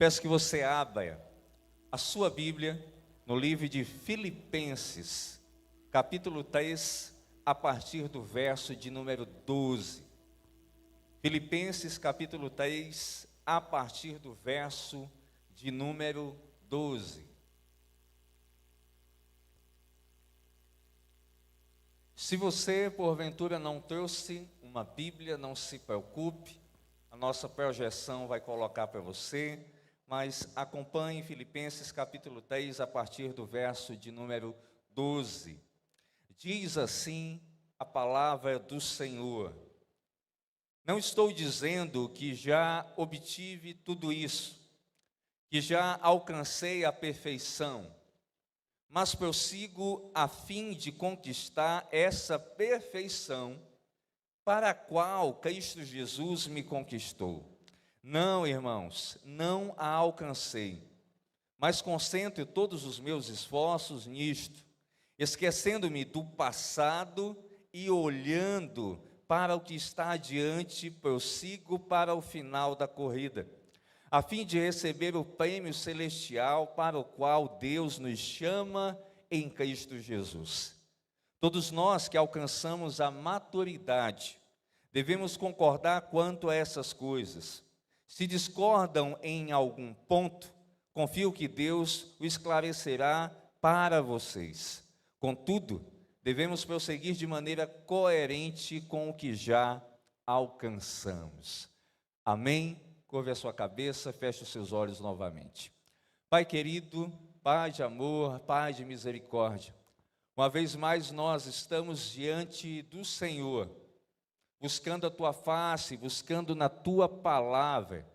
Peço que você abra a sua Bíblia no livro de Filipenses, capítulo 3, a partir do verso de número 12. Filipenses, capítulo 3, a partir do verso de número 12. Se você, porventura, não trouxe uma Bíblia, não se preocupe, a nossa projeção vai colocar para você, mas acompanhe Filipenses capítulo 3, a partir do verso de número 12. Diz assim a palavra do Senhor: não estou dizendo que já obtive tudo isso, que já alcancei a perfeição, mas prossigo a fim de conquistar essa perfeição para a qual Cristo Jesus me conquistou. Não, irmãos, não a alcancei, mas concentro todos os meus esforços nisto, esquecendo-me do passado e olhando para o que está adiante, prossigo para o final da corrida, a fim de receber o prêmio celestial para o qual Deus nos chama em Cristo Jesus. Todos nós que alcançamos a maturidade, devemos concordar quanto a essas coisas. Se discordam em algum ponto, confio que Deus o esclarecerá para vocês. Contudo, devemos prosseguir de maneira coerente com o que já alcançamos. Amém? Curve a sua cabeça, feche os seus olhos novamente. Pai querido, Pai de amor, Pai de misericórdia, uma vez mais nós estamos diante do Senhor, buscando a Tua face, buscando na Tua palavra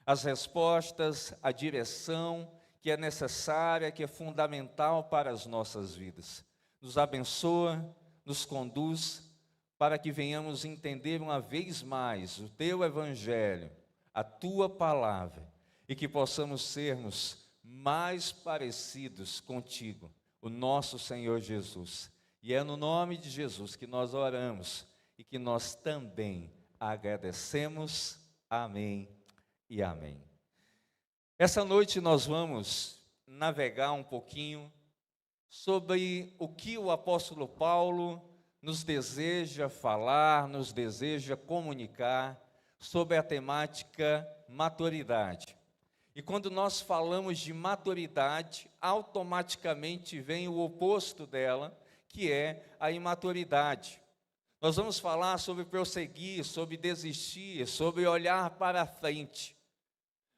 as respostas, a direção que é necessária, que é fundamental para as nossas vidas. Nos abençoa, nos conduz, para que venhamos entender uma vez mais o Teu Evangelho, a Tua palavra, e que possamos sermos mais parecidos contigo, o nosso Senhor Jesus. E é no nome de Jesus que nós oramos e que nós também agradecemos. Amém e amém. Essa noite nós vamos navegar um pouquinho sobre o que o apóstolo Paulo nos deseja falar, nos deseja comunicar sobre a temática maturidade. E quando nós falamos de maturidade, automaticamente vem o oposto dela, que é a imaturidade. Nós vamos falar sobre prosseguir, sobre desistir, sobre olhar para a frente.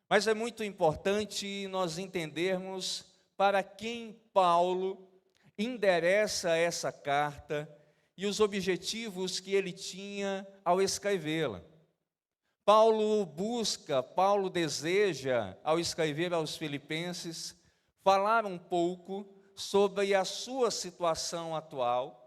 Mas é muito importante nós entendermos para quem Paulo endereça essa carta e os objetivos que ele tinha ao escrevê-la. Paulo deseja, ao escrever aos Filipenses, falar um pouco sobre a sua situação atual,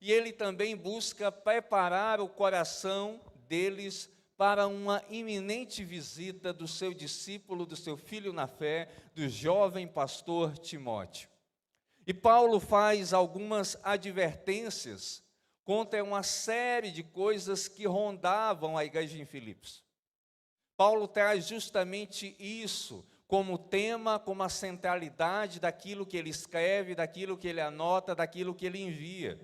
e ele também busca preparar o coração deles para uma iminente visita do seu discípulo, do seu filho na fé, do jovem pastor Timóteo. E Paulo faz algumas advertências contra uma série de coisas que rondavam a igreja em Filipos. Paulo traz justamente isso como tema, como a centralidade daquilo que ele escreve, daquilo que ele anota, daquilo que ele envia.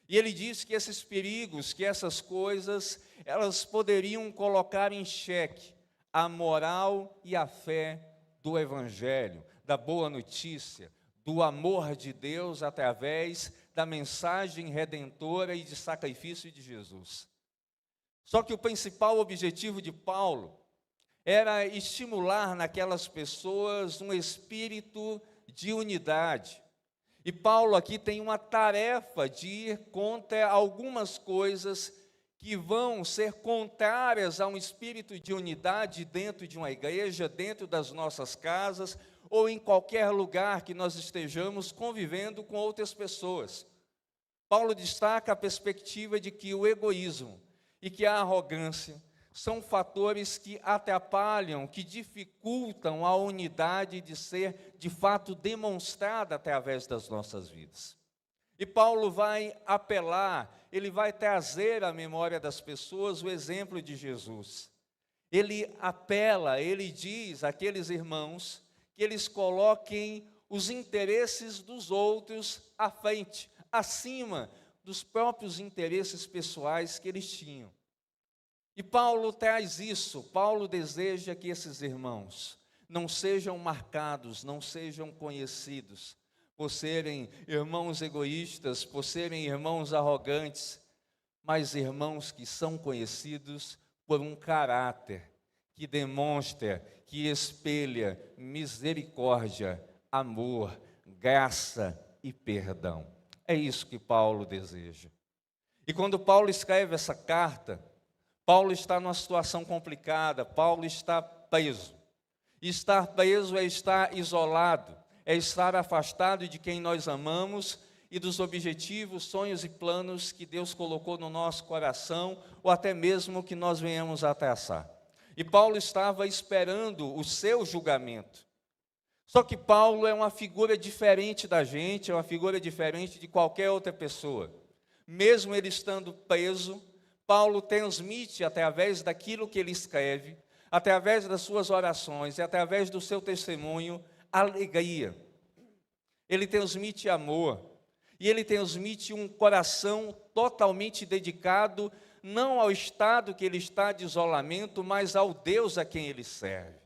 E ele diz que esses perigos, que essas coisas, elas poderiam colocar em xeque a moral e a fé do Evangelho, da boa notícia, do amor de Deus através da mensagem redentora e de sacrifício de Jesus. Só que o principal objetivo de Paulo era estimular naquelas pessoas um espírito de unidade. E Paulo aqui tem uma tarefa de ir contra algumas coisas que vão ser contrárias a um espírito de unidade dentro de uma igreja, dentro das nossas casas, ou em qualquer lugar que nós estejamos convivendo com outras pessoas. Paulo destaca a perspectiva de que o egoísmo e que a arrogância são fatores que atrapalham, que dificultam a unidade de ser, de fato, demonstrada através das nossas vidas. E Paulo vai apelar, ele vai trazer à memória das pessoas o exemplo de Jesus. ele apela, ele diz àqueles irmãos que eles coloquem os interesses dos outros à frente, acima dos próprios interesses pessoais que eles tinham. E Paulo traz isso, Paulo deseja que esses irmãos não sejam marcados, não sejam conhecidos por serem irmãos egoístas, por serem irmãos arrogantes, mas irmãos que são conhecidos por um caráter que demonstra, que espelha misericórdia, amor, graça e perdão. É isso que Paulo deseja. E quando Paulo escreve essa carta, Paulo está numa situação complicada, Paulo está preso. E estar preso é estar isolado, é estar afastado de quem nós amamos e dos objetivos, sonhos e planos que Deus colocou no nosso coração, ou até mesmo que nós venhamos a traçar. E Paulo estava esperando o seu julgamento. Só que Paulo é uma figura diferente da gente, é uma figura diferente de qualquer outra pessoa. Mesmo ele estando preso, Paulo transmite, através daquilo que ele escreve, através das suas orações e através do seu testemunho, alegria. Ele transmite amor. E ele transmite um coração totalmente dedicado, não ao estado que ele está de isolamento, mas ao Deus a quem ele serve.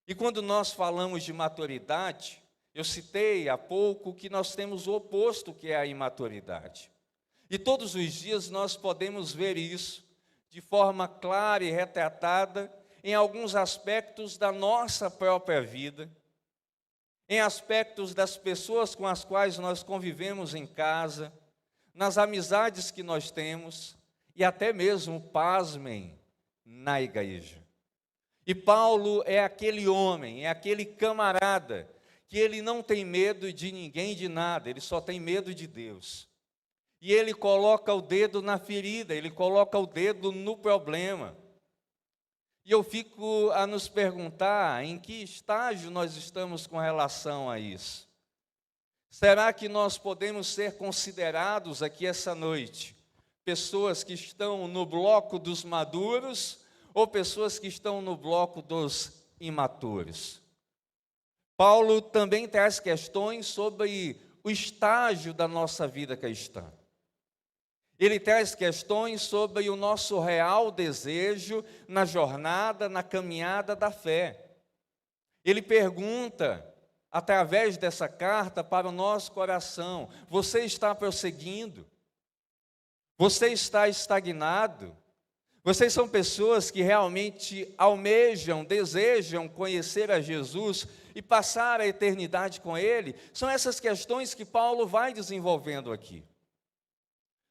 E quando nós falamos de maturidade, eu citei há pouco que nós temos o oposto, que é a imaturidade. E todos os dias nós podemos ver isso de forma clara e retratada em alguns aspectos da nossa própria vida, em aspectos das pessoas com as quais nós convivemos em casa, nas amizades que nós temos e até mesmo, pasmem, na igreja. E Paulo é aquele homem, é aquele camarada que ele não tem medo de ninguém, de nada, ele só tem medo de Deus. E ele coloca o dedo na ferida, ele coloca o dedo no problema. E eu fico a nos perguntar em que estágio nós estamos com relação a isso. Será que nós podemos ser considerados aqui essa noite pessoas que estão no bloco dos maduros ou pessoas que estão no bloco dos imaturos? Paulo também traz questões sobre o estágio da nossa vida cristã. Ele traz questões sobre o nosso real desejo na jornada, na caminhada da fé. Ele pergunta, através dessa carta, para o nosso coração: você está prosseguindo? Você está estagnado? Vocês são pessoas que realmente almejam, desejam conhecer a Jesus e passar a eternidade com Ele? São essas questões que Paulo vai desenvolvendo aqui.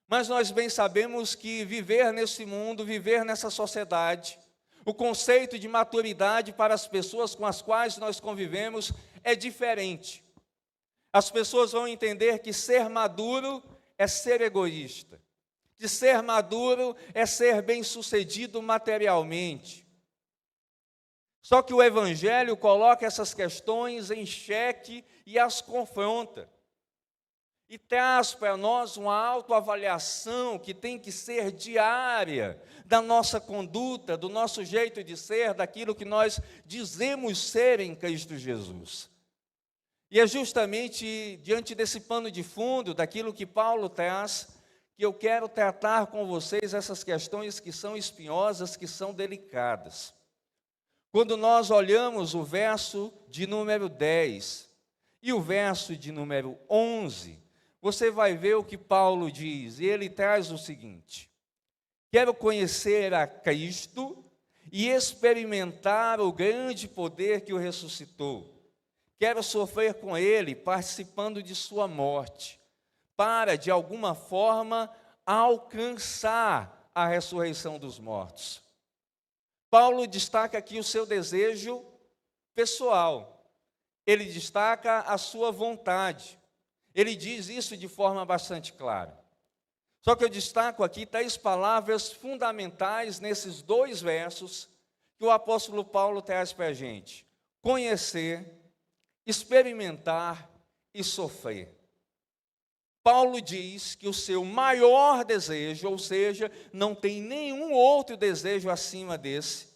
Mas nós bem sabemos que viver nesse mundo, viver nessa sociedade, o conceito de maturidade para as pessoas com as quais nós convivemos é diferente. As pessoas vão entender que ser maduro é ser egoísta, que ser maduro é ser bem-sucedido materialmente. Só que o Evangelho coloca essas questões em xeque e as confronta. E traz para nós uma autoavaliação que tem que ser diária da nossa conduta, do nosso jeito de ser, daquilo que nós dizemos ser em Cristo Jesus. E é justamente diante desse pano de fundo, daquilo que Paulo traz, que eu quero tratar com vocês essas questões que são espinhosas, que são delicadas. Quando nós olhamos o verso de número 10 e o verso de número 11, você vai ver o que Paulo diz, e ele traz o seguinte: quero conhecer a Cristo e experimentar o grande poder que o ressuscitou. Quero sofrer com Ele, participando de sua morte, para, de alguma forma, alcançar a ressurreição dos mortos. Paulo destaca aqui o seu desejo pessoal, ele destaca a sua vontade. Ele diz isso de forma bastante clara. Só que eu destaco aqui 3 palavras fundamentais nesses 2 versos que o apóstolo Paulo traz para a gente: conhecer, experimentar e sofrer. Paulo diz que o seu maior desejo, ou seja, não tem nenhum outro desejo acima desse,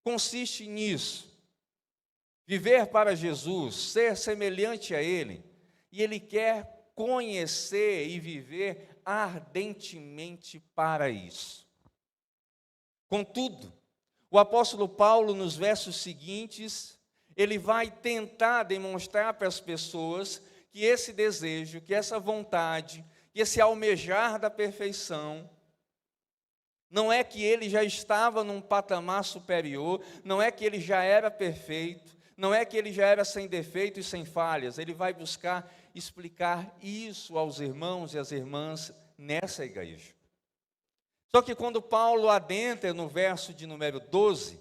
consiste nisso: viver para Jesus, ser semelhante a Ele, e ele quer conhecer e viver ardentemente para isso. Contudo, o apóstolo Paulo, nos versos seguintes, ele vai tentar demonstrar para as pessoas que esse desejo, que essa vontade, que esse almejar da perfeição, não é que ele já estava num patamar superior, não é que ele já era perfeito, não é que ele já era sem defeito e sem falhas. Ele vai buscar explicar isso aos irmãos e às irmãs nessa igreja. Só que quando Paulo adentra no verso de número 12,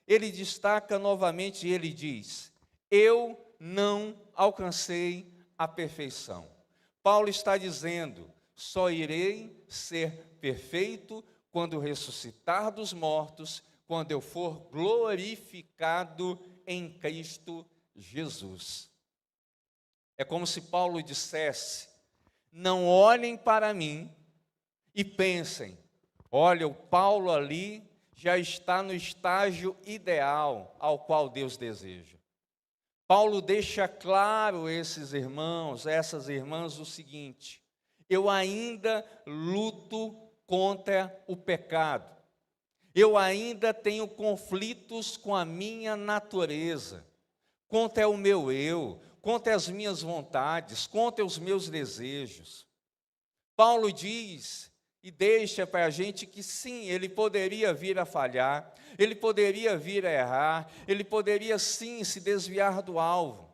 ele destaca novamente e ele diz: eu não alcancei a perfeição. Paulo está dizendo: só irei ser perfeito quando ressuscitar dos mortos, quando eu for glorificado em Cristo Jesus. É como se Paulo dissesse: não olhem para mim e pensem, olha, o Paulo ali já está no estágio ideal ao qual Deus deseja. Paulo deixa claro a esses irmãos, a essas irmãs, o seguinte: eu ainda luto contra o pecado. Eu ainda tenho conflitos com a minha natureza, contra o meu eu, contra as minhas vontades, contra os meus desejos. Paulo diz e deixa para a gente que sim, ele poderia vir a falhar, ele poderia vir a errar, ele poderia sim se desviar do alvo.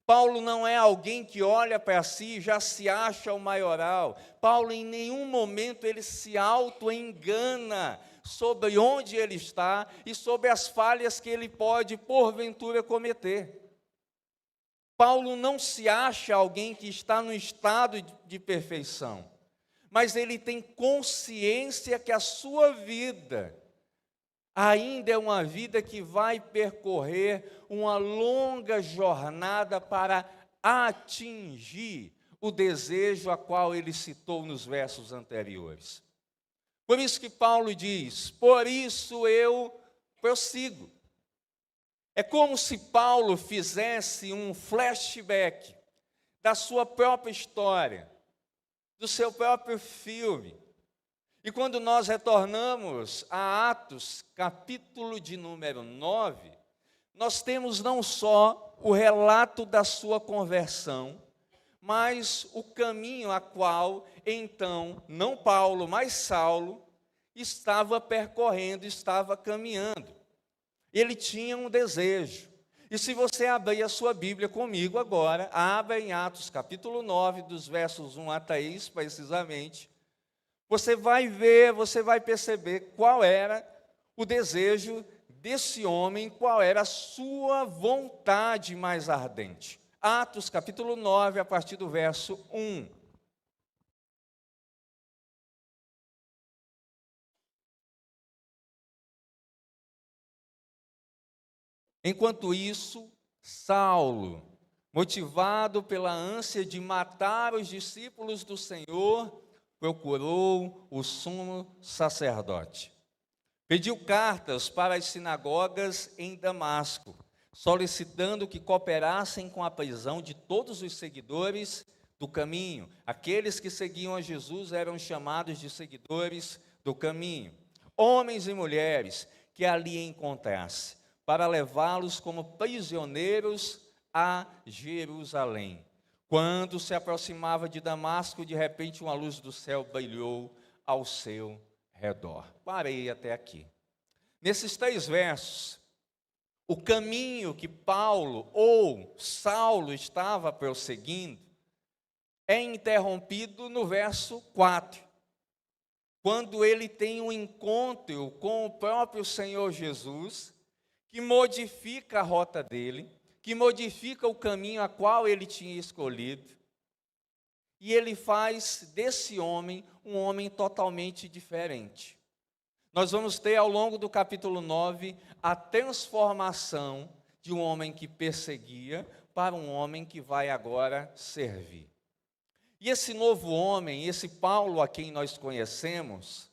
Paulo não é alguém que olha para si e já se acha o maioral. Paulo em nenhum momento ele se auto-engana sobre onde ele está e sobre as falhas que ele pode porventura cometer. Paulo não se acha alguém que está no estado de perfeição, mas ele tem consciência que a sua vida ainda é uma vida que vai percorrer uma longa jornada para atingir o desejo a qual ele citou nos versos anteriores. Por isso que Paulo diz: por isso eu prossigo. É como se Paulo fizesse um flashback da sua própria história, do seu próprio filme. E quando nós retornamos a Atos, capítulo de número 9, nós temos não só o relato da sua conversão, mas o caminho a qual, então, não Paulo, mas Saulo, estava percorrendo, estava caminhando. Ele tinha um desejo. E se você abrir a sua Bíblia comigo agora, abra em Atos capítulo 9, dos versos 1 a 3, precisamente, você vai ver, você vai perceber qual era o desejo desse homem, qual era a sua vontade mais ardente. Atos capítulo 9, a partir do verso 1. Enquanto isso, Saulo, motivado pela ânsia de matar os discípulos do Senhor, procurou o sumo sacerdote. Pediu cartas para as sinagogas em Damasco, solicitando que cooperassem com a prisão de todos os seguidores do caminho. Aqueles que seguiam a Jesus eram chamados de seguidores do caminho. Homens e mulheres que ali encontrasse, para levá-los como prisioneiros a Jerusalém. Quando se aproximava de Damasco, de repente uma luz do céu brilhou ao seu redor. Parei até aqui. Nesses 3 versos, o caminho que Paulo ou Saulo estava prosseguindo é interrompido no verso 4, quando ele tem um encontro com o próprio Senhor Jesus, que modifica a rota dele, que modifica o caminho a qual ele tinha escolhido, e ele faz desse homem um homem totalmente diferente. Nós vamos ter ao longo do capítulo 9 a transformação de um homem que perseguia para um homem que vai agora servir. E esse novo homem, esse Paulo a quem nós conhecemos,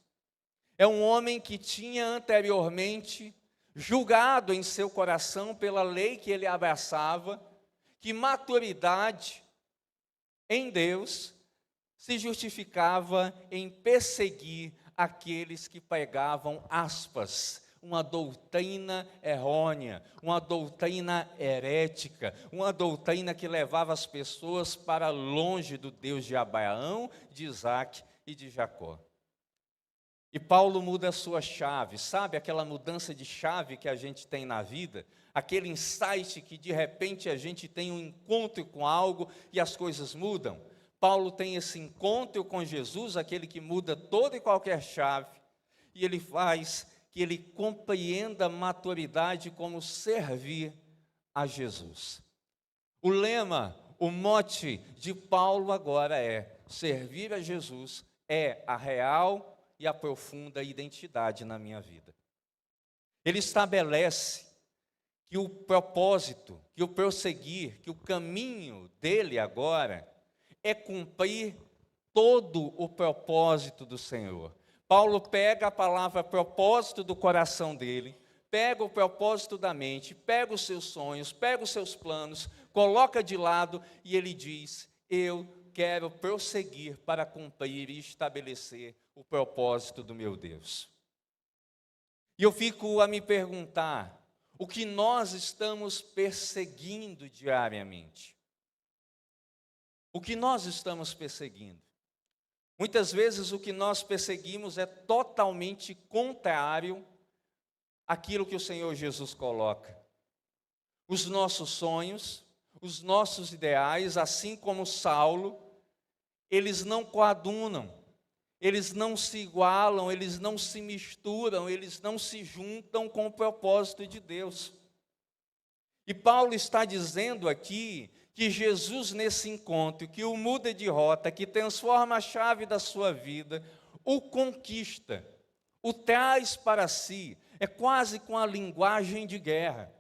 é um homem que tinha anteriormente julgado em seu coração pela lei que ele abraçava, que maturidade em Deus se justificava em perseguir aqueles que pregavam, aspas, uma doutrina errônea, uma doutrina herética, uma doutrina que levava as pessoas para longe do Deus de Abraão, de Isaac e de Jacó. E Paulo muda a sua chave, sabe aquela mudança de chave que a gente tem na vida? Aquele insight que de repente a gente tem um encontro com algo e as coisas mudam. Paulo tem esse encontro com Jesus, aquele que muda toda e qualquer chave, e ele faz que ele compreenda a maturidade como servir a Jesus. O lema, o mote de Paulo agora é: servir a Jesus é a real e a profunda identidade na minha vida. Ele estabelece que o propósito, que o prosseguir, que o caminho dele agora é cumprir todo o propósito do Senhor. Paulo pega a palavra propósito do coração dele, pega o propósito da mente, pega os seus sonhos, pega os seus planos, coloca de lado e ele diz: eu quero prosseguir para cumprir e estabelecer o propósito do meu Deus. E eu fico a me perguntar, o que nós estamos perseguindo diariamente? O que nós estamos perseguindo? Muitas vezes o que nós perseguimos é totalmente contrário àquilo que o Senhor Jesus coloca. Os nossos sonhos, os nossos ideais, assim como Saulo, eles não coadunam, eles não se igualam, eles não se misturam, eles não se juntam com o propósito de Deus. E Paulo está dizendo aqui que Jesus, nesse encontro, que o muda de rota, que transforma a chave da sua vida, o conquista, o traz para si, é quase com a linguagem de guerra.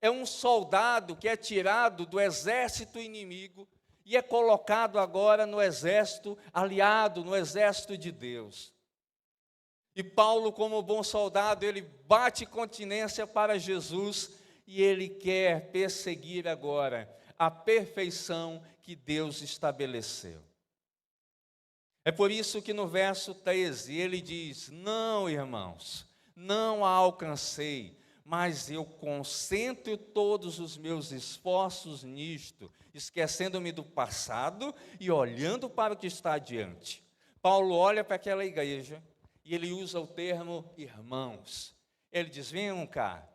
É um soldado que é tirado do exército inimigo e é colocado agora no exército aliado, no exército de Deus. E Paulo, como bom soldado, ele bate continência para Jesus e ele quer perseguir agora a perfeição que Deus estabeleceu. É por isso que no verso 13 ele diz: não, irmãos, não a alcancei, mas eu concentro todos os meus esforços nisto, esquecendo-me do passado e olhando para o que está adiante. Paulo olha para aquela igreja e ele usa o termo irmãos. Ele diz: venham cá,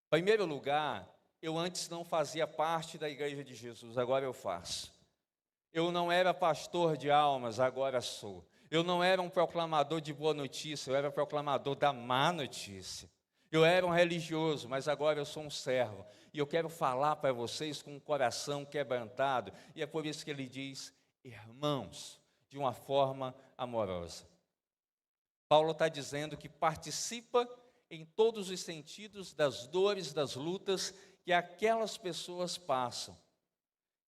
em primeiro lugar, eu antes não fazia parte da igreja de Jesus, agora eu faço. Eu não era pastor de almas, agora sou. Eu não era um proclamador de boa notícia, eu era proclamador da má notícia. Eu era um religioso, mas agora eu sou um servo. E eu quero falar para vocês com o coração quebrantado. E é por isso que ele diz, irmãos, de uma forma amorosa. Paulo está dizendo que participa em todos os sentidos das dores, das lutas que aquelas pessoas passam.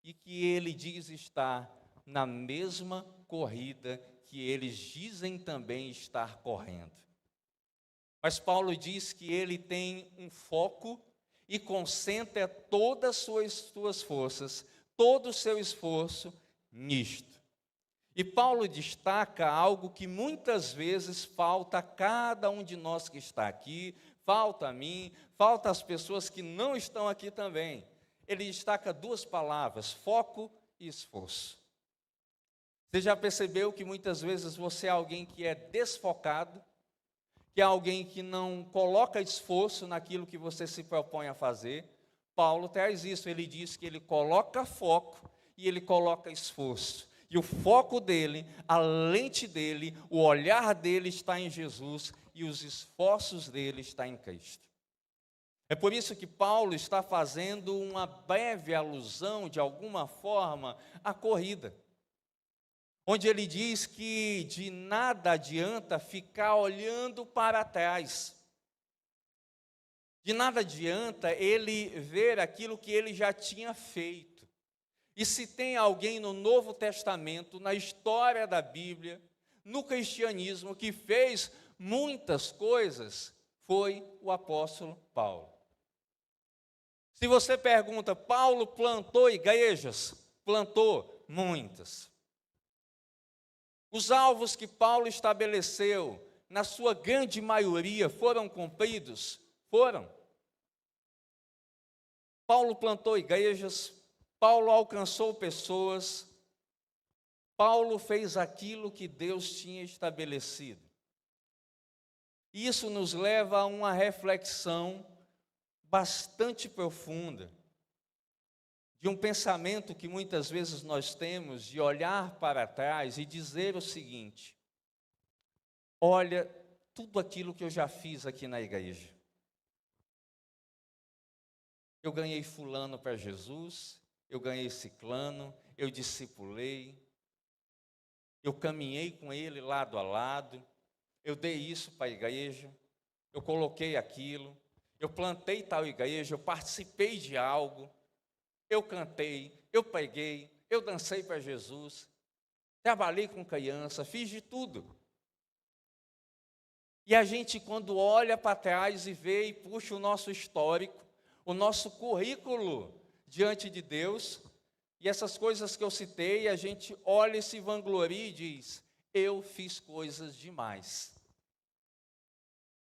E que ele diz estar na mesma corrida que eles dizem também estar correndo. Mas Paulo diz que ele tem um foco e concentra todas as suas forças, todo o seu esforço nisto. E Paulo destaca algo que muitas vezes falta a cada um de nós que está aqui, falta a mim, falta às pessoas que não estão aqui também. Ele destaca duas palavras, foco e esforço. Você já percebeu que muitas vezes você é alguém que é desfocado, que é alguém que não coloca esforço naquilo que você se propõe a fazer? Paulo traz isso, ele diz que ele coloca foco e ele coloca esforço. E o foco dele, a lente dele, o olhar dele está em Jesus e os esforços dele estão em Cristo. É por isso que Paulo está fazendo uma breve alusão, de alguma forma, à corrida. Onde ele diz que de nada adianta ficar olhando para trás. De nada adianta ele ver aquilo que ele já tinha feito. E se tem alguém no Novo Testamento, na história da Bíblia, no cristianismo, que fez muitas coisas, foi o apóstolo Paulo. Se você pergunta, Paulo plantou igrejas? Plantou muitas. Os alvos que Paulo estabeleceu, na sua grande maioria, foram cumpridos? Foram. Paulo plantou igrejas, Paulo alcançou pessoas, Paulo fez aquilo que Deus tinha estabelecido. Isso nos leva a uma reflexão bastante profunda, de um pensamento que muitas vezes nós temos, de olhar para trás e dizer o seguinte: olha, tudo aquilo que eu já fiz aqui na igreja. Eu ganhei fulano para Jesus, eu ganhei ciclano, eu discipulei, eu caminhei com ele lado a lado, eu dei isso para a igreja, eu coloquei aquilo, eu plantei tal igreja, eu participei de algo, eu cantei, eu preguei, eu dancei para Jesus, trabalhei com criança, fiz de tudo. E a gente, quando olha para trás e vê e puxa o nosso histórico, o nosso currículo diante de Deus, e essas coisas que eu citei, a gente olha e se vangloria e diz: eu fiz coisas demais.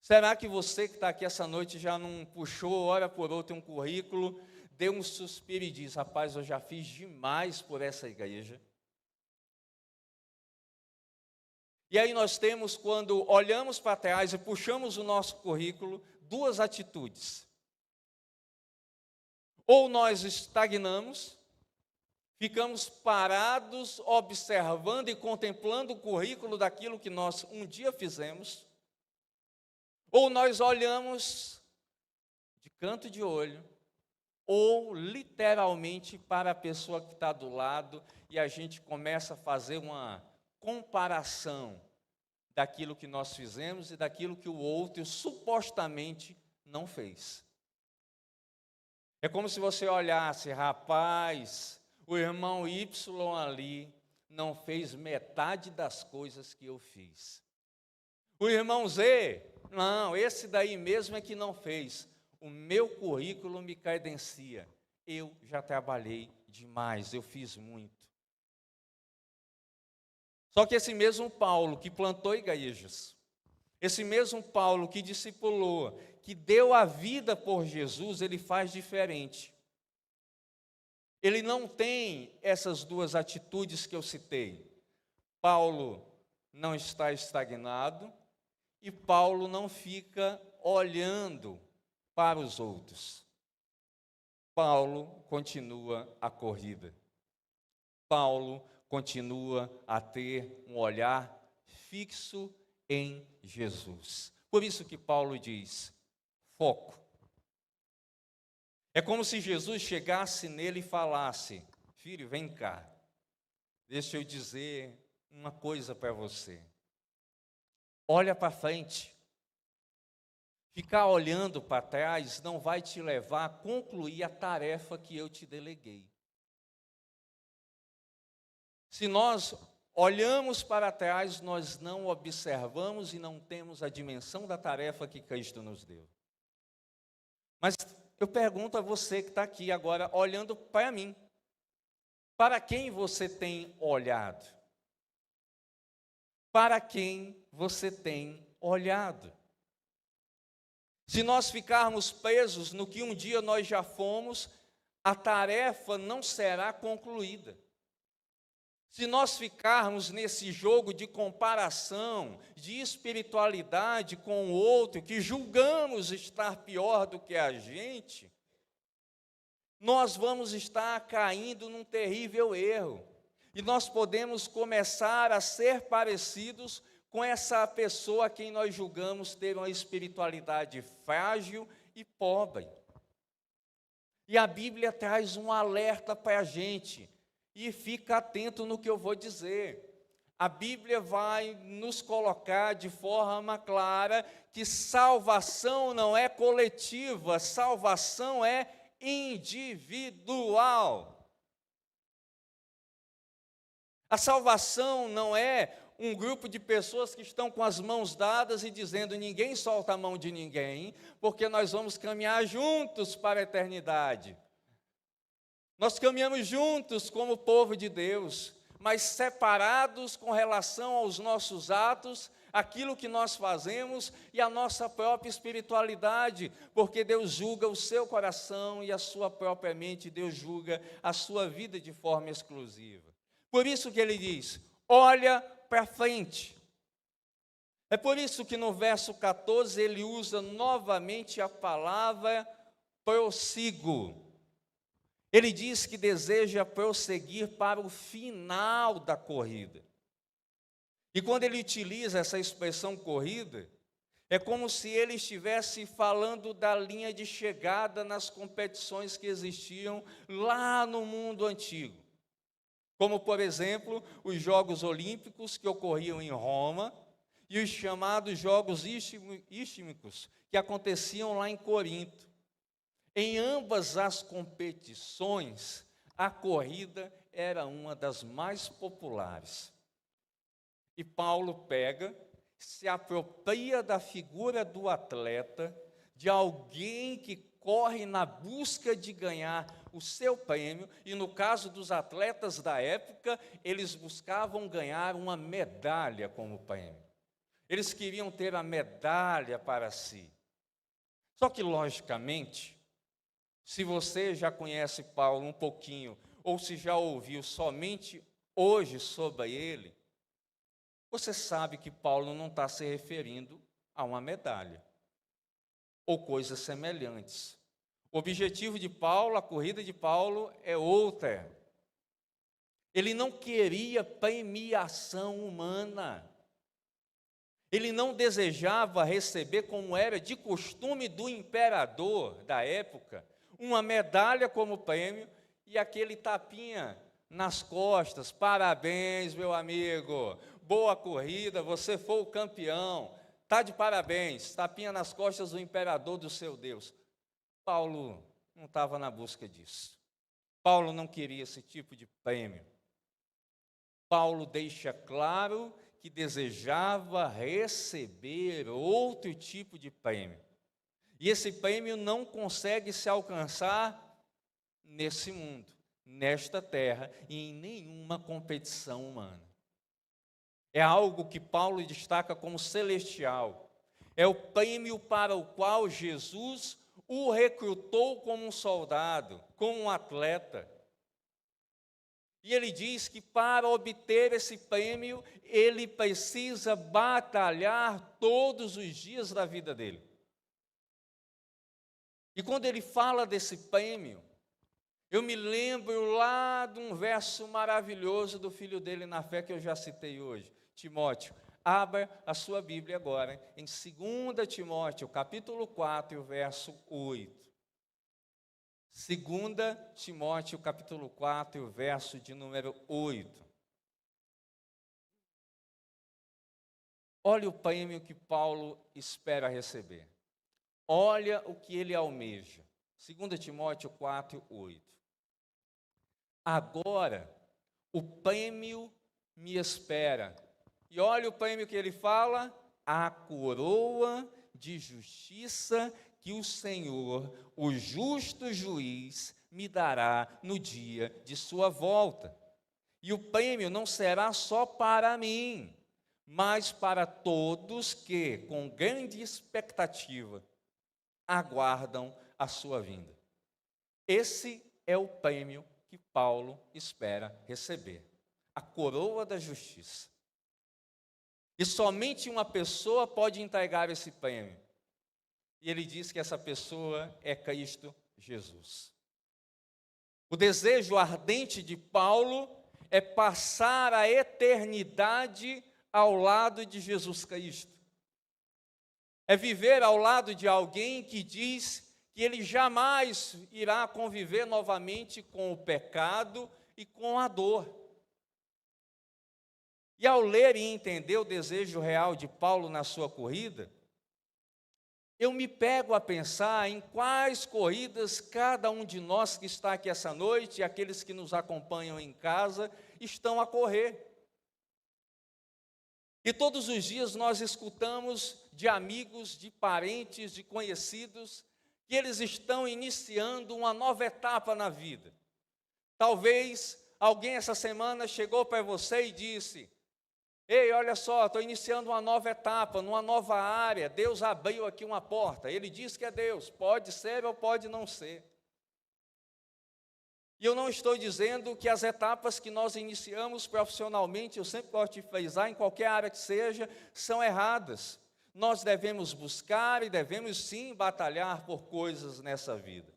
Será que você que está aqui essa noite já não puxou, hora por outra, um currículo, deu um suspiro e diz: rapaz, eu já fiz demais por essa igreja? E aí nós temos, quando olhamos para trás e puxamos o nosso currículo, duas atitudes. Ou nós estagnamos, ficamos parados, observando e contemplando o currículo daquilo que nós um dia fizemos, ou nós olhamos de canto de olho, ou literalmente para a pessoa que está do lado, e a gente começa a fazer uma comparação daquilo que nós fizemos e daquilo que o outro supostamente não fez. É como se você olhasse: rapaz, o irmão Y ali não fez metade das coisas que eu fiz. O irmão Z, não, esse daí mesmo é que não fez. O meu currículo me credencia. Eu já trabalhei demais, eu fiz muito. Só que esse mesmo Paulo que plantou igrejas, esse mesmo Paulo que discipulou, que deu a vida por Jesus, ele faz diferente. Ele não tem essas duas atitudes que eu citei. Paulo não está estagnado e Paulo não fica olhando para os outros. Paulo continua a corrida. Paulo continua a ter um olhar fixo em Jesus. Por isso que Paulo diz: foco. É como se Jesus chegasse nele e falasse: filho, vem cá, deixa eu dizer uma coisa para você. Olha para frente. Ficar olhando para trás não vai te levar a concluir a tarefa que eu te deleguei. Se nós olhamos para trás, nós não observamos e não temos a dimensão da tarefa que Cristo nos deu. Mas eu pergunto a você que está aqui agora, olhando para mim: para quem você tem olhado? Para quem você tem olhado? Se nós ficarmos presos no que um dia nós já fomos, a tarefa não será concluída. Se nós ficarmos nesse jogo de comparação, de espiritualidade com o outro, que julgamos estar pior do que a gente, nós vamos estar caindo num terrível erro. E nós podemos começar a ser parecidos com essa pessoa a quem nós julgamos ter uma espiritualidade frágil e pobre. E a Bíblia traz um alerta para a gente, e fica atento no que eu vou dizer. A Bíblia vai nos colocar de forma clara que salvação não é coletiva, salvação é individual. A salvação não é um grupo de pessoas que estão com as mãos dadas e dizendo: ninguém solta a mão de ninguém, porque nós vamos caminhar juntos para a eternidade. Nós caminhamos juntos como povo de Deus, mas separados com relação aos nossos atos, aquilo que nós fazemos e a nossa própria espiritualidade, porque Deus julga o seu coração e a sua própria mente, Deus julga a sua vida de forma exclusiva. Por isso que ele diz: olha para frente. É por isso que no verso 14 ele usa novamente a palavra prossigo. Ele diz que deseja prosseguir para o final da corrida. E quando ele utiliza essa expressão corrida, é como se ele estivesse falando da linha de chegada nas competições que existiam lá no mundo antigo. Como, por exemplo, os Jogos Olímpicos que ocorriam em Roma e os chamados Jogos Istmicos que aconteciam lá em Corinto. Em ambas as competições, a corrida era uma das mais populares. E Paulo pega, se apropria da figura do atleta, de alguém que corre na busca de ganhar o seu prêmio, e no caso dos atletas da época, eles buscavam ganhar uma medalha como prêmio. Eles queriam ter a medalha para si. Só que, logicamente, se você já conhece Paulo um pouquinho, ou se já ouviu somente hoje sobre ele, você sabe que Paulo não está se referindo a uma medalha, ou coisas semelhantes. O objetivo de Paulo, a corrida de Paulo é outra. Ele não queria premiação humana. Ele não desejava receber, como era de costume do imperador da época, uma medalha como prêmio e aquele tapinha nas costas: parabéns, meu amigo, boa corrida, você foi o campeão, está de parabéns, tapinha nas costas do imperador do seu Deus. Paulo não estava na busca disso. Paulo não queria esse tipo de prêmio. Paulo deixa claro que desejava receber outro tipo de prêmio. E esse prêmio não consegue se alcançar nesse mundo, nesta terra e em nenhuma competição humana. É algo que Paulo destaca como celestial. É o prêmio para o qual Jesus o recrutou como um soldado, como um atleta. E ele diz que para obter esse prêmio, ele precisa batalhar todos os dias da vida dele. E quando ele fala desse prêmio, eu me lembro lá de um verso maravilhoso do filho dele na fé que eu já citei hoje, Timóteo. Abra a sua Bíblia agora, em 2 Timóteo, capítulo 4, verso 8. 2 Timóteo, capítulo 4, verso de número 8. Olha o prêmio que Paulo espera receber. Olha o que ele almeja. 2 Timóteo 4, 8. Agora, o prêmio me espera. E olha o prêmio que ele fala: a coroa de justiça que o Senhor, o justo juiz, me dará no dia de sua volta. E o prêmio não será só para mim, mas para todos que, com grande expectativa, aguardam a sua vinda. Esse é o prêmio que Paulo espera receber, a coroa da justiça. E somente uma pessoa pode entregar esse prêmio. E ele diz que essa pessoa é Cristo Jesus. O desejo ardente de Paulo é passar a eternidade ao lado de Jesus Cristo. É viver ao lado de alguém que diz que ele jamais irá conviver novamente com o pecado e com a dor. E ao ler e entender o desejo real de Paulo na sua corrida, eu me pego a pensar em quais corridas cada um de nós que está aqui essa noite, e aqueles que nos acompanham em casa, estão a correr. E todos os dias nós escutamos de amigos, de parentes, de conhecidos, que eles estão iniciando uma nova etapa na vida. Talvez alguém essa semana chegou para você e disse: ei, olha só, estou iniciando uma nova etapa, numa nova área, Deus abriu aqui uma porta. Ele diz que é Deus, pode ser ou pode não ser. E eu não estou dizendo que as etapas que nós iniciamos profissionalmente, eu sempre gosto de frisar, em qualquer área que seja, são erradas. Nós devemos buscar e devemos sim batalhar por coisas nessa vida.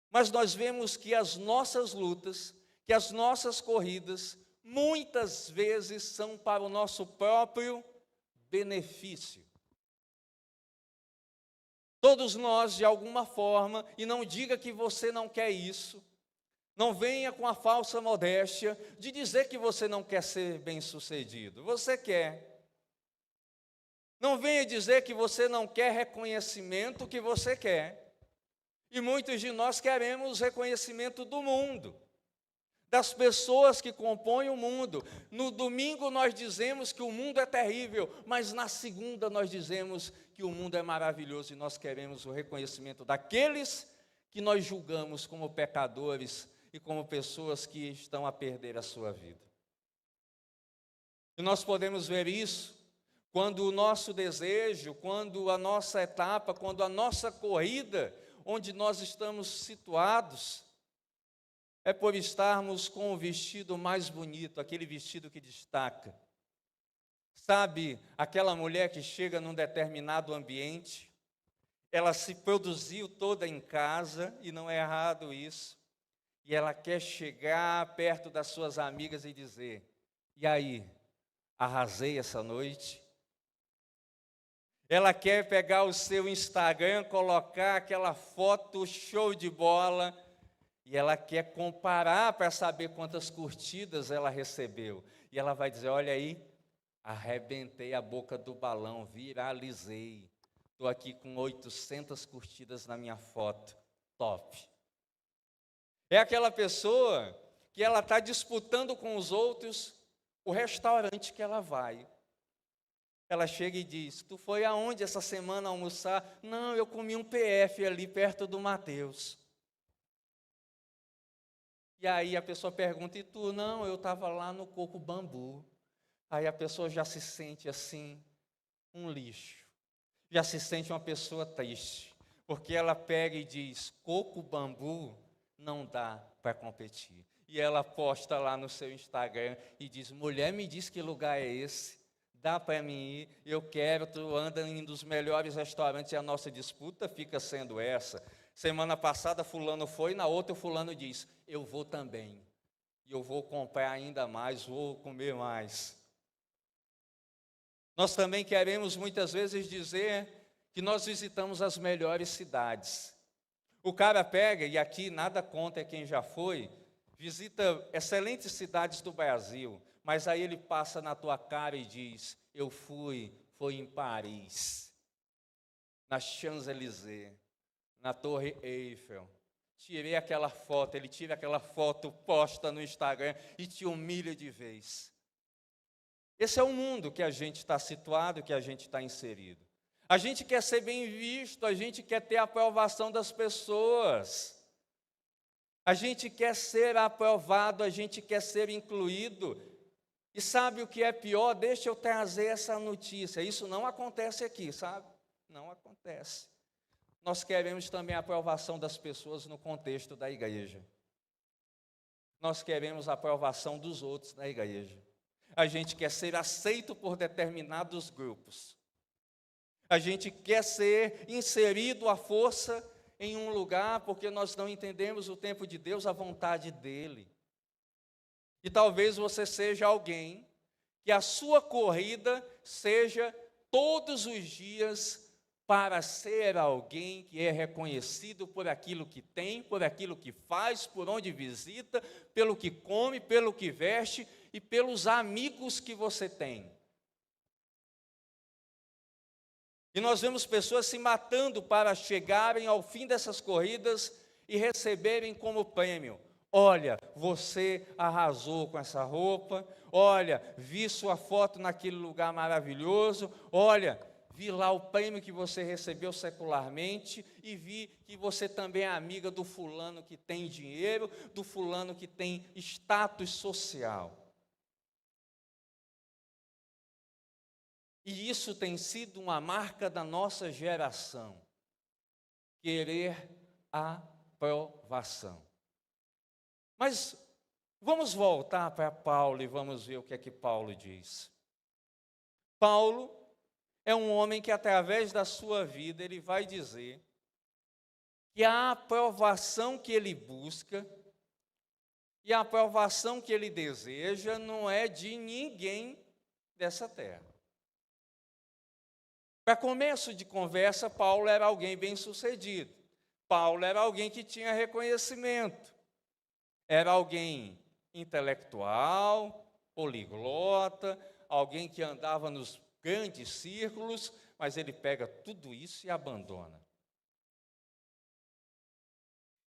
Mas nós vemos que as nossas lutas, que as nossas corridas, muitas vezes são para o nosso próprio benefício. Todos nós, de alguma forma, e não diga que você não quer isso, não venha com a falsa modéstia de dizer que você não quer ser bem-sucedido. Você quer. Não venha dizer que você não quer reconhecimento, que você quer. E muitos de nós queremos reconhecimento do mundo, das pessoas que compõem o mundo. No domingo nós dizemos que o mundo é terrível, mas na segunda nós dizemos que o mundo é maravilhoso e nós queremos o reconhecimento daqueles que nós julgamos como pecadores e como pessoas que estão a perder a sua vida. E nós podemos ver isso quando o nosso desejo, quando a nossa etapa, quando a nossa corrida, onde nós estamos situados, é por estarmos com o vestido mais bonito, aquele vestido que destaca. Sabe, aquela mulher que chega num determinado ambiente, ela se produziu toda em casa, e não é errado isso, e ela quer chegar perto das suas amigas e dizer: e aí, arrasei essa noite? Ela quer pegar o seu Instagram, colocar aquela foto show de bola, e ela quer comparar para saber quantas curtidas ela recebeu. E ela vai dizer: olha aí, arrebentei a boca do balão, viralizei. Estou aqui com 800 curtidas na minha foto. Top. É aquela pessoa que ela está disputando com os outros o restaurante que ela vai. Ela chega e diz: tu foi aonde essa semana almoçar? Não, eu comi um PF ali perto do Mateus. E aí a pessoa pergunta: e tu? Não, eu estava lá no Coco Bambu. Aí a pessoa já se sente assim, um lixo. Já se sente uma pessoa triste. Porque ela pega e diz: Coco Bambu não dá para competir. E ela posta lá no seu Instagram e diz: mulher, me diz que lugar é esse? Dá para mim ir? Eu quero, tu anda em um dos melhores restaurantes e a nossa disputa fica sendo essa. Semana passada fulano foi, na outra o fulano diz: eu vou também. E eu vou comprar ainda mais, vou comer mais. Nós também queremos muitas vezes dizer que nós visitamos as melhores cidades. O cara pega, e aqui nada conta quem já foi, visita excelentes cidades do Brasil, mas aí ele passa na tua cara e diz: eu foi em Paris, na Champs-Élysées, na Torre Eiffel, tirei aquela foto, ele tira aquela foto, posta no Instagram e te humilha de vez. Esse é o mundo que a gente está situado, que a gente está inserido. A gente quer ser bem visto, a gente quer ter a aprovação das pessoas. A gente quer ser aprovado, a gente quer ser incluído. E sabe o que é pior? Deixa eu trazer essa notícia. Isso não acontece aqui, sabe? Não acontece. Nós queremos também a aprovação das pessoas no contexto da igreja. Nós queremos a aprovação dos outros na igreja. A gente quer ser aceito por determinados grupos. A gente quer ser inserido à força em um lugar porque nós não entendemos o tempo de Deus, a vontade dEle. E talvez você seja alguém que a sua corrida seja todos os dias para ser alguém que é reconhecido por aquilo que tem, por aquilo que faz, por onde visita, pelo que come, pelo que veste e pelos amigos que você tem. E nós vemos pessoas se matando para chegarem ao fim dessas corridas e receberem como prêmio: Olha, você arrasou com essa roupa. Olha, vi sua foto naquele lugar maravilhoso. Olha, vi lá o prêmio que você recebeu secularmente e vi que você também é amiga do fulano que tem dinheiro, do fulano que tem status social. E isso tem sido uma marca da nossa geração. Querer aprovação. Mas vamos voltar para Paulo e vamos ver o que é que Paulo diz. Paulo é um homem que, através da sua vida, ele vai dizer que a aprovação que ele busca e a aprovação que ele deseja não é de ninguém dessa terra. Para começo de conversa, Paulo era alguém bem-sucedido. Paulo era alguém que tinha reconhecimento. Era alguém intelectual, poliglota, alguém que andava nos grandes círculos, mas ele pega tudo isso e abandona.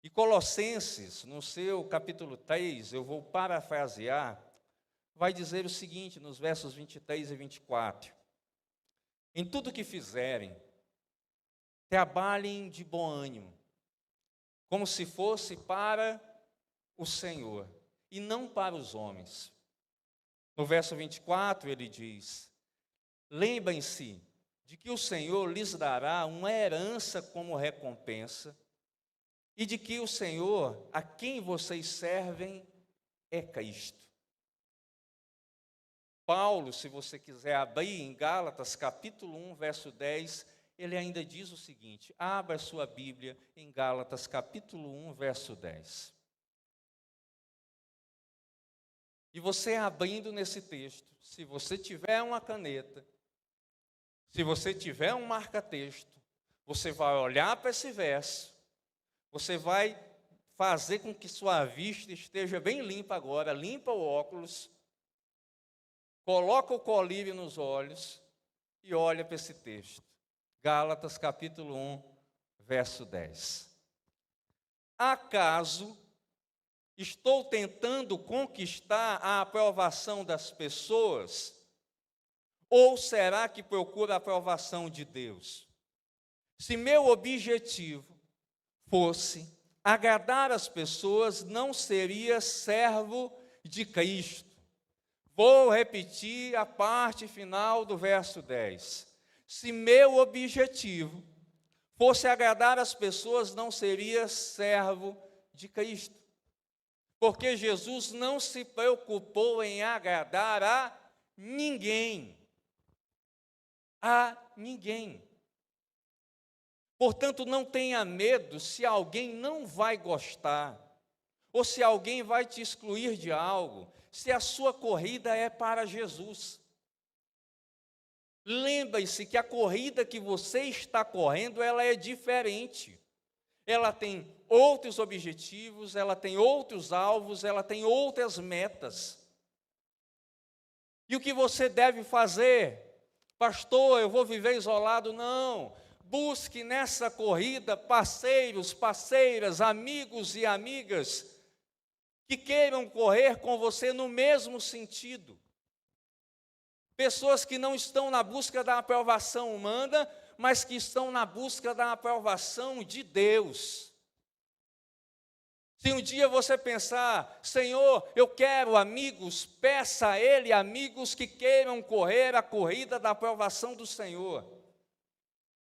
E Colossenses, no seu capítulo 3, eu vou parafrasear, vai dizer o seguinte, nos versos 23 e 24. Em tudo que fizerem, trabalhem de bom ânimo, como se fosse para o Senhor, e não para os homens. No verso 24 ele diz: lembrem-se de que o Senhor lhes dará uma herança como recompensa, e de que o Senhor, a quem vocês servem, é Cristo. Paulo, se você quiser abrir em Gálatas, capítulo 1, verso 10, ele ainda diz o seguinte, abra sua Bíblia em Gálatas, capítulo 1, verso 10. E você abrindo nesse texto, se você tiver uma caneta, se você tiver um marca-texto, você vai olhar para esse verso, você vai fazer com que sua vista esteja bem limpa agora, limpa o óculos, coloca o colírio nos olhos e olha para esse texto. Gálatas capítulo 1, verso 10. Acaso estou tentando conquistar a aprovação das pessoas? Ou será que procuro a aprovação de Deus? Se meu objetivo fosse agradar as pessoas, não seria servo de Cristo. Vou repetir a parte final do verso 10. Se meu objetivo fosse agradar as pessoas, não seria servo de Cristo. Porque Jesus não se preocupou em agradar a ninguém. A ninguém. Portanto, não tenha medo se alguém não vai gostar, ou se alguém vai te excluir de algo, se a sua corrida é para Jesus. Lembre-se que a corrida que você está correndo, ela é diferente. Ela tem outros objetivos, ela tem outros alvos, ela tem outras metas. E o que você deve fazer? Pastor, eu vou viver isolado? Não. Busque nessa corrida parceiros, parceiras, amigos e amigas que queiram correr com você no mesmo sentido. Pessoas que não estão na busca da aprovação humana, mas que estão na busca da aprovação de Deus. Se um dia você pensar, Senhor, eu quero amigos, peça a Ele amigos que queiram correr a corrida da aprovação do Senhor.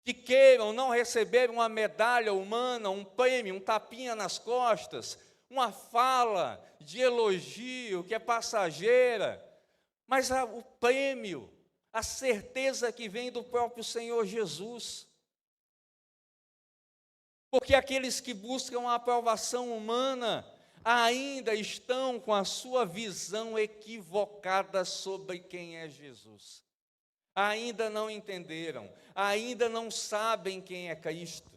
Que queiram não receber uma medalha humana, um prêmio, um tapinha nas costas, uma fala de elogio que é passageira, mas o prêmio, a certeza que vem do próprio Senhor Jesus. Porque aqueles que buscam a aprovação humana ainda estão com a sua visão equivocada sobre quem é Jesus. Ainda não entenderam, ainda não sabem quem é Cristo.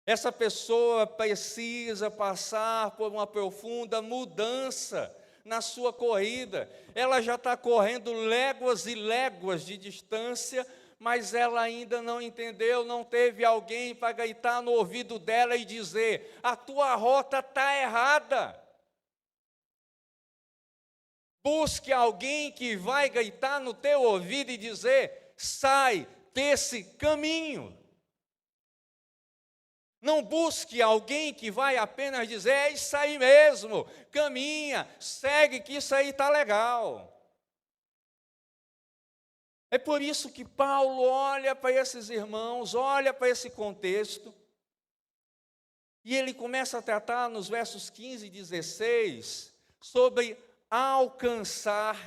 Essa pessoa precisa passar por uma profunda mudança na sua corrida. Ela já está correndo léguas e léguas de distância, mas ela ainda não entendeu, não teve alguém para gritar no ouvido dela e dizer: a tua rota está errada. Busque alguém que vai gritar no teu ouvido e dizer: sai desse caminho. Não busque alguém que vai apenas dizer: é isso aí mesmo, caminha, segue que isso aí está legal. É por isso que Paulo olha para esses irmãos, olha para esse contexto, e ele começa a tratar nos versos 15 e 16 sobre alcançar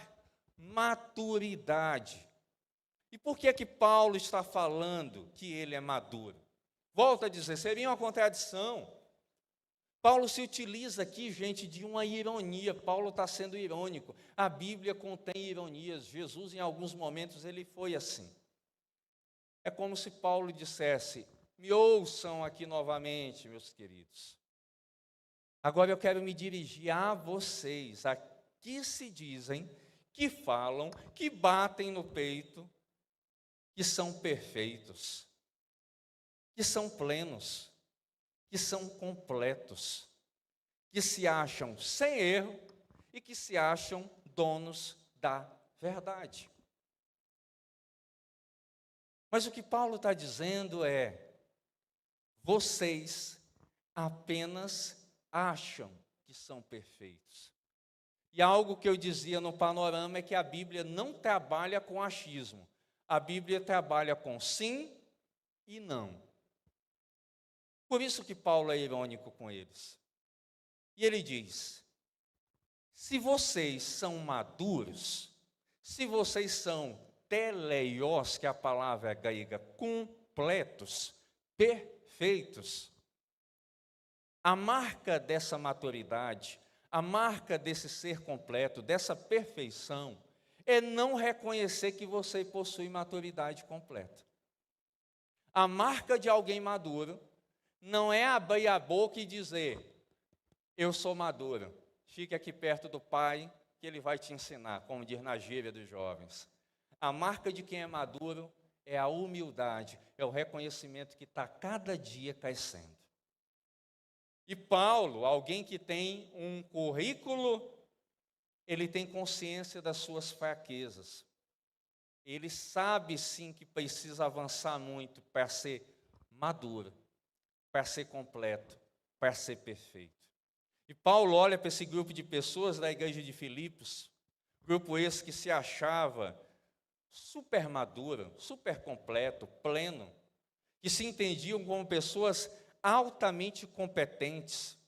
maturidade. E por que é que Paulo está falando que ele é maduro? Volto a dizer, seria uma contradição. Paulo se utiliza aqui, gente, de uma ironia. Paulo está sendo irônico. A Bíblia contém ironias. Jesus, em alguns momentos, ele foi assim. É como se Paulo dissesse: me ouçam aqui novamente, meus queridos. Agora eu quero me dirigir a vocês, a que se dizem, que falam, que batem no peito, que são perfeitos, que são plenos, que são completos, que se acham sem erro e que se acham donos da verdade. Mas o que Paulo está dizendo é: vocês apenas acham que são perfeitos. E algo que eu dizia no panorama é que a Bíblia não trabalha com achismo. A Bíblia trabalha com sim e não. Por isso que Paulo é irônico com eles. E ele diz: se vocês são maduros, se vocês são teleios, que é a palavra grega, completos, perfeitos, a marca dessa maturidade, a marca desse ser completo, dessa perfeição, é não reconhecer que você possui maturidade completa. A marca de alguém maduro não é abrir a boca e dizer: eu sou maduro, fique aqui perto do pai, que ele vai te ensinar, como diz na gíria dos jovens. A marca de quem é maduro é a humildade, é o reconhecimento que está cada dia crescendo. E Paulo, alguém que tem um currículo, ele tem consciência das suas fraquezas. Ele sabe sim que precisa avançar muito para ser maduro, para ser completo, para ser perfeito. E Paulo olha para esse grupo de pessoas da igreja de Filipos, grupo esse que se achava super maduro, super completo, pleno, que se entendiam como pessoas altamente competentes,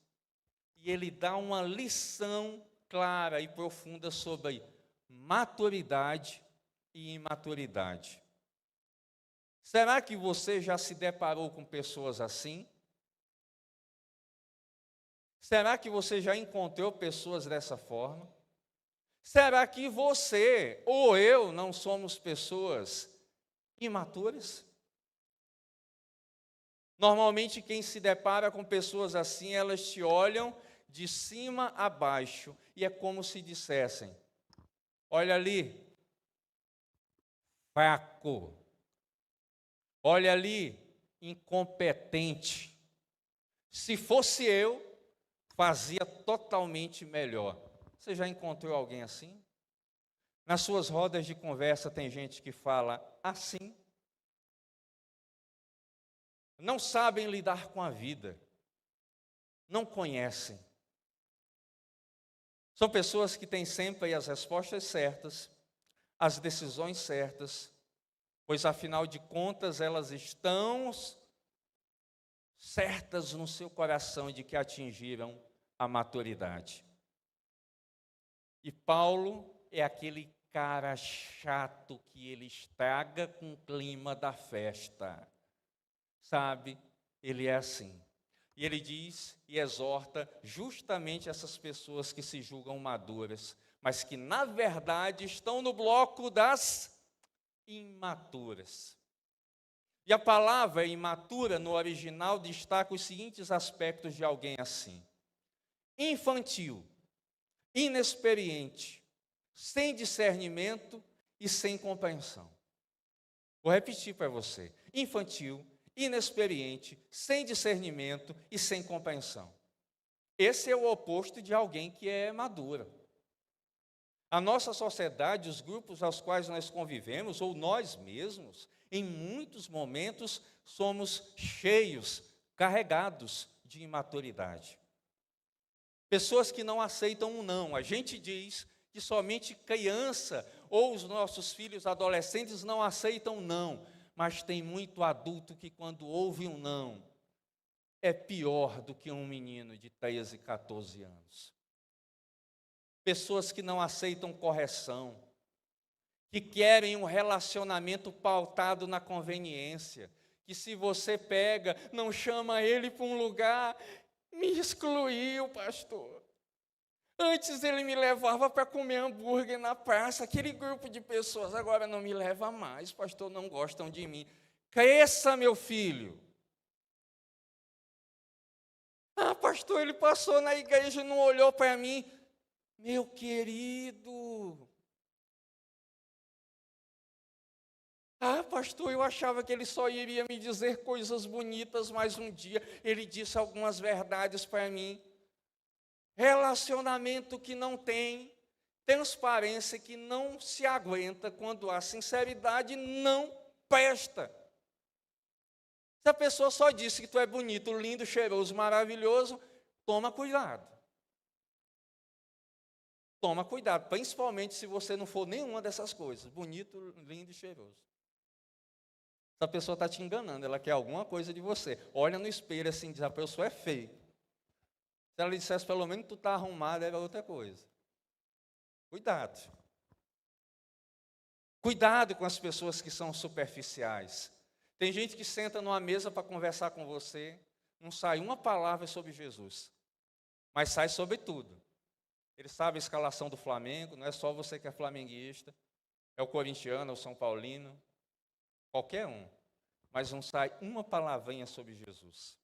e ele dá uma lição clara e profunda sobre maturidade e imaturidade. Será que você já se deparou com pessoas assim? Será que você já encontrou pessoas dessa forma? Será que você ou eu não somos pessoas imaturas? Normalmente, quem se depara com pessoas assim, elas te olham de cima a baixo, e é como se dissessem: olha ali, fraco. Olha ali, incompetente. Se fosse eu, fazia totalmente melhor. Você já encontrou alguém assim? Nas suas rodas de conversa tem gente que fala assim. Não sabem lidar com a vida. Não conhecem. São pessoas que têm sempre as respostas certas, as decisões certas, pois afinal de contas elas estão certas no seu coração de que atingiram a maturidade. E Paulo é aquele cara chato que ele estraga com o clima da festa. Sabe? Ele é assim. E ele diz e exorta justamente essas pessoas que se julgam maduras, mas que na verdade estão no bloco das imaturas. E a palavra imatura no original destaca os seguintes aspectos de alguém assim: infantil, inexperiente, sem discernimento e sem compreensão. Vou repetir para você: infantil, inexperiente, sem discernimento e sem compreensão. Esse é o oposto de alguém que é madura. A nossa sociedade, os grupos aos quais nós convivemos, ou nós mesmos, em muitos momentos somos cheios, carregados de imaturidade. Pessoas que não aceitam um não. A gente diz que somente criança ou os nossos filhos adolescentes não aceitam não, mas tem muito adulto que quando ouve um não, é pior do que um menino de 13, 14 anos. Pessoas que não aceitam correção, que querem um relacionamento pautado na conveniência, que se você pega, não chama ele para um lugar, me excluiu, pastor. Antes ele me levava para comer hambúrguer na praça, aquele grupo de pessoas agora não me leva mais, pastor, não gostam de mim. Cresça, meu filho. Ah, pastor, ele passou na igreja e não olhou para mim. Meu querido. Ah, pastor, eu achava que ele só iria me dizer coisas bonitas, mas um dia ele disse algumas verdades para mim. Relacionamento que não tem transparência, que não se aguenta quando há sinceridade, não presta. Se a pessoa só disse que tu é bonito, lindo, cheiroso, maravilhoso, toma cuidado. Toma cuidado, principalmente se você não for nenhuma dessas coisas, bonito, lindo e cheiroso. Essa pessoa está te enganando, ela quer alguma coisa de você. Olha no espelho assim, diz, a pessoa é feia. Se ela dissesse pelo menos que tu está arrumado, era outra coisa. Cuidado. Cuidado com as pessoas que são superficiais. Tem gente que senta numa mesa para conversar com você, não sai uma palavra sobre Jesus, mas sai sobre tudo. Ele sabe a escalação do Flamengo, não é só você que é flamenguista, é o corintiano, é o São Paulino, qualquer um, mas não sai uma palavrinha sobre Jesus.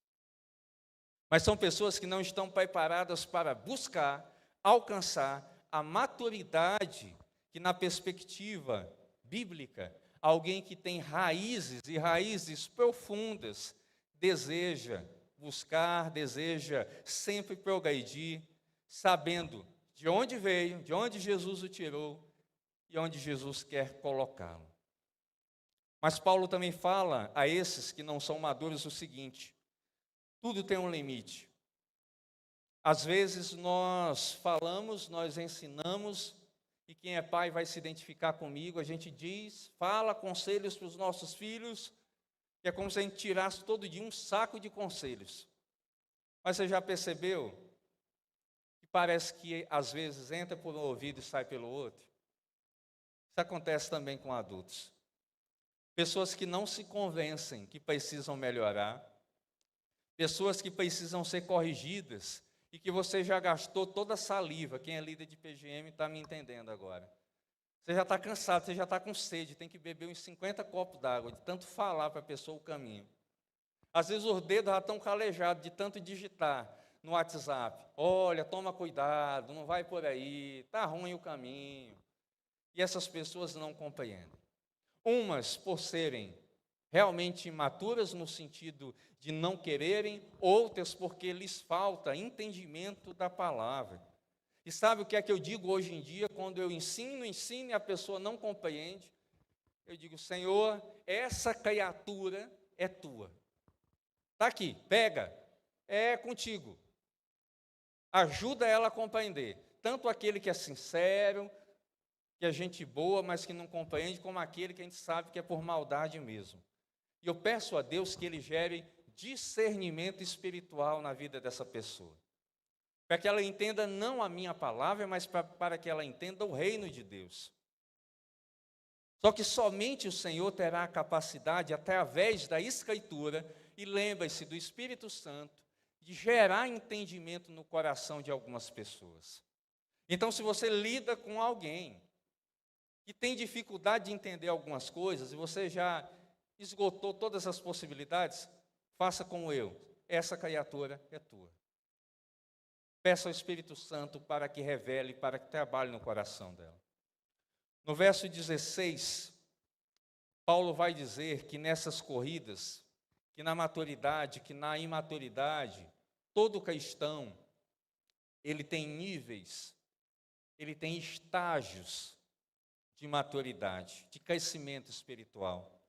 Mas são pessoas que não estão preparadas para buscar, alcançar a maturidade que na perspectiva bíblica, alguém que tem raízes e raízes profundas, deseja buscar, deseja sempre progredir, sabendo de onde veio, de onde Jesus o tirou e onde Jesus quer colocá-lo. Mas Paulo também fala a esses que não são maduros o seguinte: tudo tem um limite. Às vezes nós falamos, nós ensinamos, e quem é pai vai se identificar comigo, a gente diz, fala conselhos para os nossos filhos, que é como se a gente tirasse todo dia um saco de conselhos. Mas você já percebeu que parece que às vezes entra por um ouvido e sai pelo outro? Isso acontece também com adultos. Pessoas que não se convencem que precisam melhorar, pessoas que precisam ser corrigidas e que você já gastou toda a saliva. Quem é líder de PGM está me entendendo agora. Você já está cansado, você já está com sede, tem que beber uns 50 copos d'água, de tanto falar para a pessoa o caminho. Às vezes os dedos já estão calejados de tanto digitar no WhatsApp. Olha, toma cuidado, não vai por aí, está ruim o caminho. E essas pessoas não compreendem. Umas por serem realmente imaturas no sentido de não quererem, outras porque lhes falta entendimento da palavra. E sabe o que é que eu digo hoje em dia, quando eu ensino e a pessoa não compreende? Eu digo, Senhor, essa criatura é tua. Está aqui, pega, é contigo. Ajuda ela a compreender. Tanto aquele que é sincero, que é gente boa, mas que não compreende, como aquele que a gente sabe que é por maldade mesmo. E eu peço a Deus que Ele gere discernimento espiritual na vida dessa pessoa. Para que ela entenda não a minha palavra, mas para que ela entenda o reino de Deus. Só que somente o Senhor terá a capacidade, através da Escritura, e lembre-se do Espírito Santo, de gerar entendimento no coração de algumas pessoas. Então, se você lida com alguém que tem dificuldade de entender algumas coisas, e você já esgotou todas as possibilidades, faça como eu, essa criatura é tua. Peça ao Espírito Santo para que revele, para que trabalhe no coração dela. No verso 16, Paulo vai dizer que nessas corridas, que na maturidade, que na imaturidade, todo cristão, ele tem níveis, ele tem estágios de maturidade, de crescimento espiritual.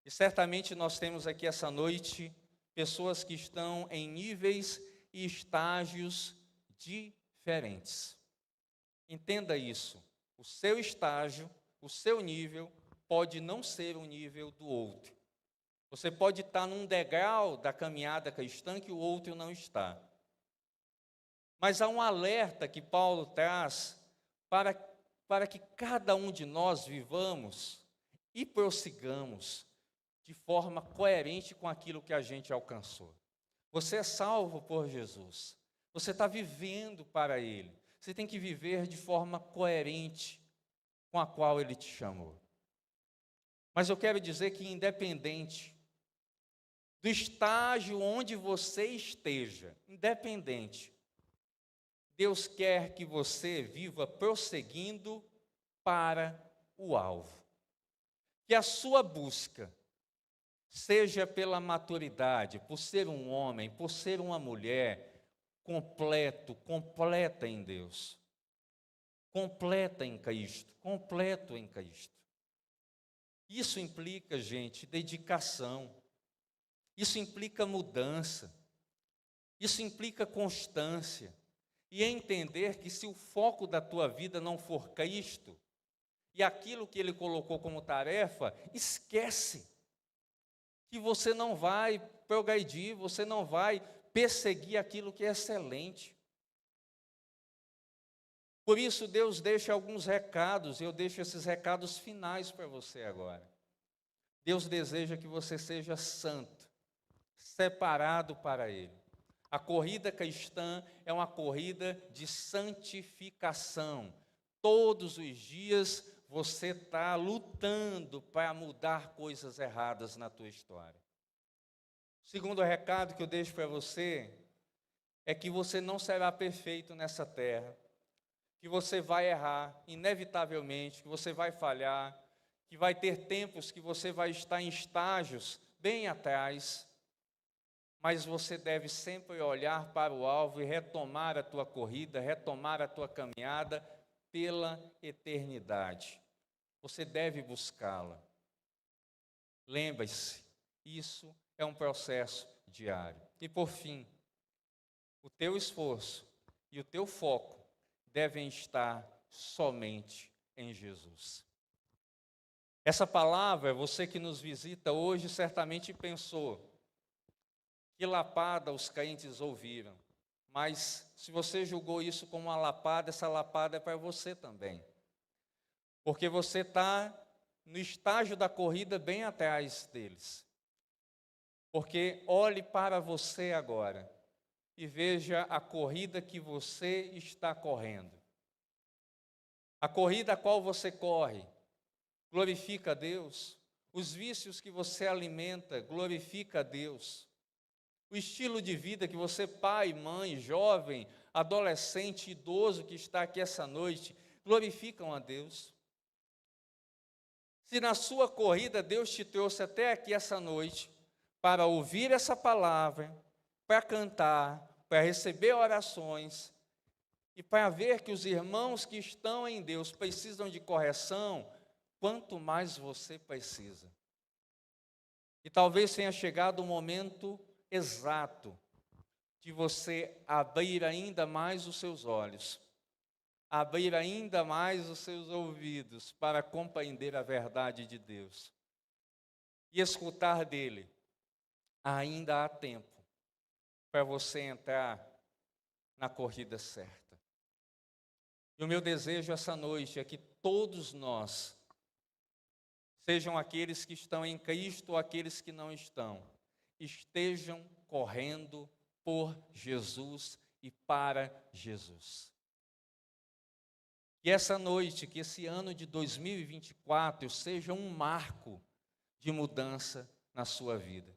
E certamente nós temos aqui essa noite pessoas que estão em níveis e estágios diferentes. Entenda isso. O seu estágio, o seu nível, pode não ser o nível do outro. Você pode estar num degrau da caminhada cristã que o outro não está. Mas há um alerta que Paulo traz para que cada um de nós vivamos e prossigamos de forma coerente com aquilo que a gente alcançou. Você é salvo por Jesus. Você está vivendo para Ele. Você tem que viver de forma coerente com a qual Ele te chamou. Mas eu quero dizer que independente do estágio onde você esteja, independente, Deus quer que você viva prosseguindo para o alvo. Que a sua busca seja pela maturidade, por ser um homem, por ser uma mulher completa em Deus. Completa em Cristo, completo em Cristo. Isso implica, gente, dedicação. Isso implica mudança. Isso implica constância. E entender que se o foco da tua vida não for Cristo, e aquilo que Ele colocou como tarefa, esquece que você não vai progredir, você não vai perseguir aquilo que é excelente. Por isso Deus deixa alguns recados, eu deixo esses recados finais para você agora. Deus deseja que você seja santo, separado para Ele. A corrida cristã é uma corrida de santificação. Todos os dias você está lutando para mudar coisas erradas na tua história. O segundo recado que eu deixo para você é que você não será perfeito nessa terra, que você vai errar, inevitavelmente, que você vai falhar, que vai ter tempos que você vai estar em estágios bem atrás, mas você deve sempre olhar para o alvo e retomar a tua corrida, retomar a tua caminhada pela eternidade. Você deve buscá-la. Lembre-se, isso é um processo diário. E por fim, o teu esforço e o teu foco devem estar somente em Jesus. Essa palavra, você que nos visita hoje, certamente pensou: que lapada os crentes ouviram. Mas se você julgou isso como uma lapada, essa lapada é para você também. Porque você está no estágio da corrida bem atrás deles. Porque olhe para você agora e veja a corrida que você está correndo. A corrida a qual você corre glorifica a Deus. Os vícios que você alimenta glorifica a Deus. O estilo de vida que você, pai, mãe, jovem, adolescente, idoso que está aqui essa noite, glorificam a Deus. Se na sua corrida Deus te trouxe até aqui essa noite para ouvir essa palavra, para cantar, para receber orações e para ver que os irmãos que estão em Deus precisam de correção, quanto mais você precisa. E talvez tenha chegado o momento exato de você abrir ainda mais os seus olhos, abrir ainda mais os seus ouvidos para compreender a verdade de Deus e escutar dele. Ainda há tempo para você entrar na corrida certa. E o meu desejo essa noite é que todos nós, sejam aqueles que estão em Cristo ou aqueles que não estão, estejam correndo por Jesus e para Jesus. E essa noite, que esse ano de 2024 seja um marco de mudança na sua vida.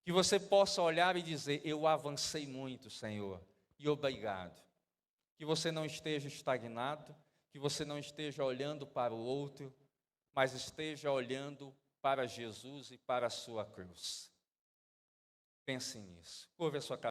Que você possa olhar e dizer: eu avancei muito, Senhor, e obrigado. Que você não esteja estagnado, que você não esteja olhando para o outro, mas esteja olhando para Jesus e para a sua cruz. Pense nisso. Curva a sua cabeça.